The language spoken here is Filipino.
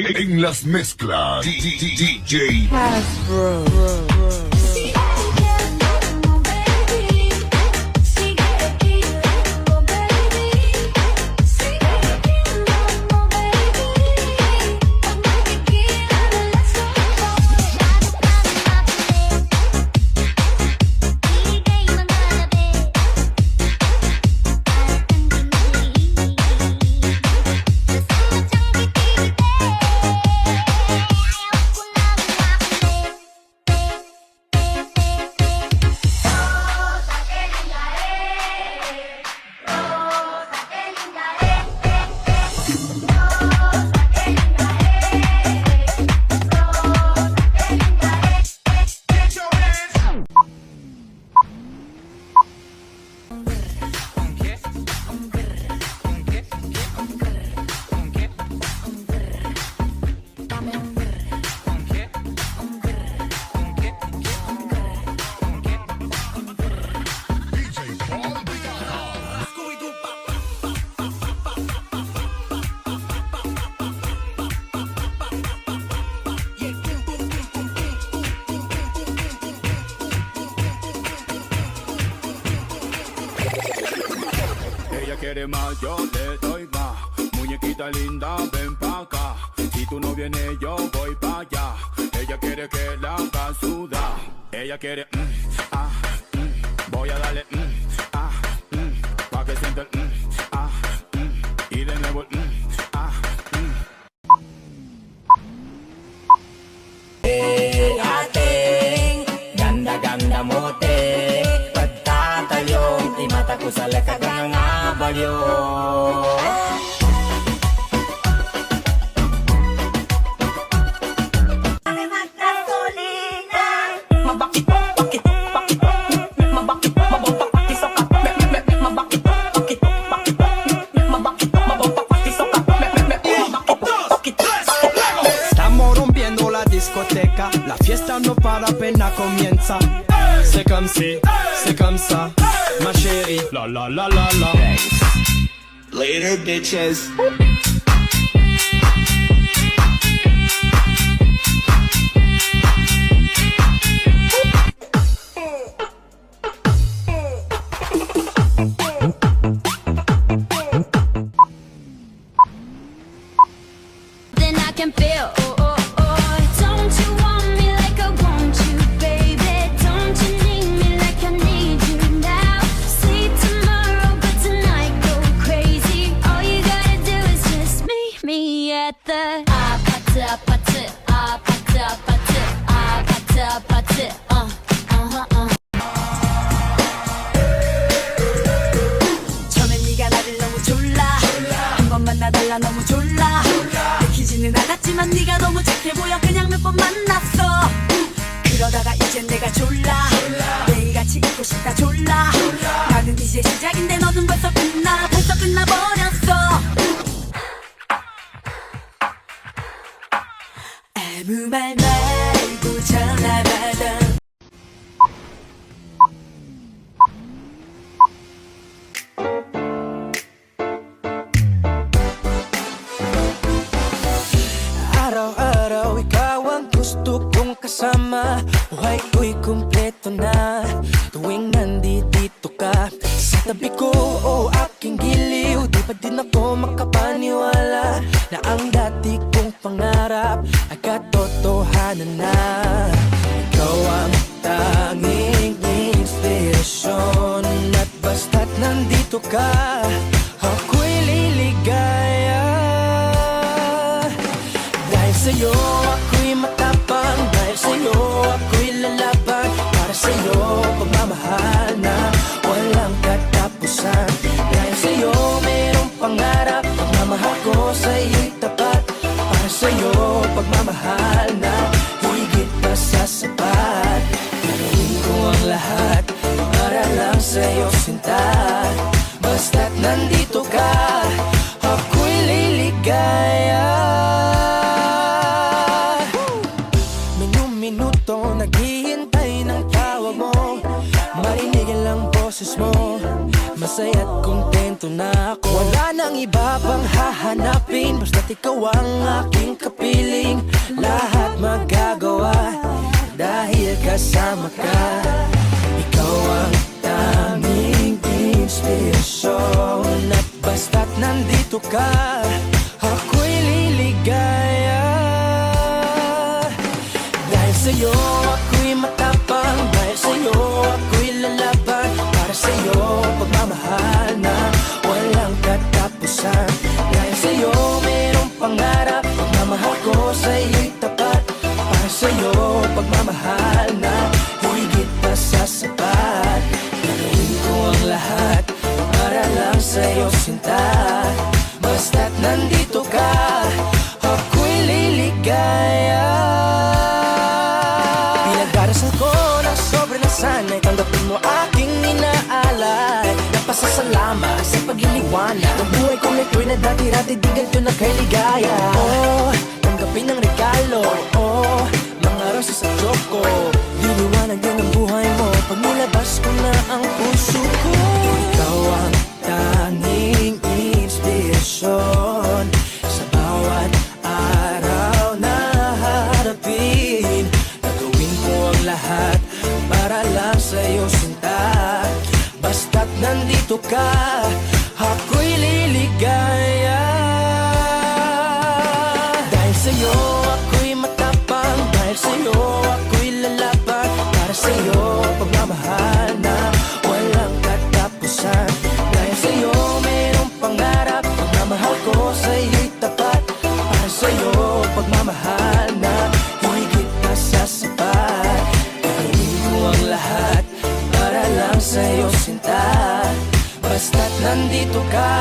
En las mezclas, DJ Hasbro. Ella quiere más, yo te doy más. Muñequita linda, ven pa' acá. Si tú no vienes, yo voy pa' allá. Ella quiere que la haga sudar. Ella quiere, voy a darle, pa' que sienta el, y de nuevo el, ating ganda-ganda mo te pagtatayong di mata ko sa lakat ng abalyo. Estamos rompiendo la discoteca, la fiesta no para apenas comienza. C'est comme si, c'est comme ça, ma chérie. La la la la la. Later bitches. Then I can feel. Don't you want me like I want you, baby? Don't you need me like I need you now? Sleep tomorrow, but tonight go crazy. All you gotta do is just meet me at the party, party, party, party, party, 처음엔 네가 나를 너무 졸라 한 번만 나달라 너무 졸라 내키지는 않았지만 네가 너무 착해 보여 그냥 몇 번 만났어 그러다가 이젠 내가 졸라 매일같이 있고 싶다 졸라 나는 이제 시작인데 너는 벌써 끝나버렸어 아무 말 말고 전화 받아 Araw-araw ikaw ang gusto kong kasama. Buhay ko'y kumpleto na tuwing nandito ka sa tabi ko o aking giliw. Di pa din ako makapaniwala na ang dati kong pangarap ay katotohanan na. Ikaw ang tanging inspirasyon at basta't nandito ka ako'y liligaya. Dahil sa'yo ako'y matapang, dahil sa'yo ako'y lalaban. Para sa'yo pagmamahal na walang katapusan. Dahil sa'yo mayroong pangarap, pagmamahal ko sa'yo'y tapat. Para sa'yo pagmamahal na higit pa sa sapat. Gagawin ko ang lahat para lang sa'yo sinta. Basta't nandito ka ako'y liligaya. Minuto naghihintay ng tawag mo, marinig lang boses mo. Masaya't kontento na ako. Wala nang iba pang hahanapin, basta't ikaw ang aking kapit. kasama ka. Ikaw ang tanging inspirasyon, at basta't nandito ka, ako'y liligaya. Dahil sa'yo ako'y matapang, dahil sa'yo ako'y lalaban, para sa'yo pagmamahal na walang katapusan. Dahil sa'yo mayroong pangarap, pagmamahal ko sa'yo'y tapat, para sa'yo pagmamahal na higit pa sa sapat. Gagawin ko ang lahat para lang sa'yo sinta, basta't nandito ka, ako'y liligaya. Pinagdarasal ko ng sobre na sana'y tanggapin mo aking inaalay, napasasalamat sa pagliliwanag ng buhay kong ito'y na dati-rati di ganito na kay ligaya. Oh, tanggapin ang regalo, oh, mga rosas sa choco, liliwanag din ang buhay mo pag nilabas ko na ang puso ko. Ikaw ang tanging inspirasyon sa bawat araw na harapin. Gagawin ko ang lahat para lang sa'yo sinta, basta't nandito ka, ako'y liligaya. Dahil sa'yo ako'y matapang, dahil sa'yo ako'y lalaban, para sa'yo pagmamahal na walang katapusan. Dahil sa'yo mayroong pangarap, pagmamahal ko sa'yo'y tapat, para sa'yo pagmamahal na higit pa sa sapat. Gagawin ko ang lahat para lang sa'yo sinta, basta't nandito ka,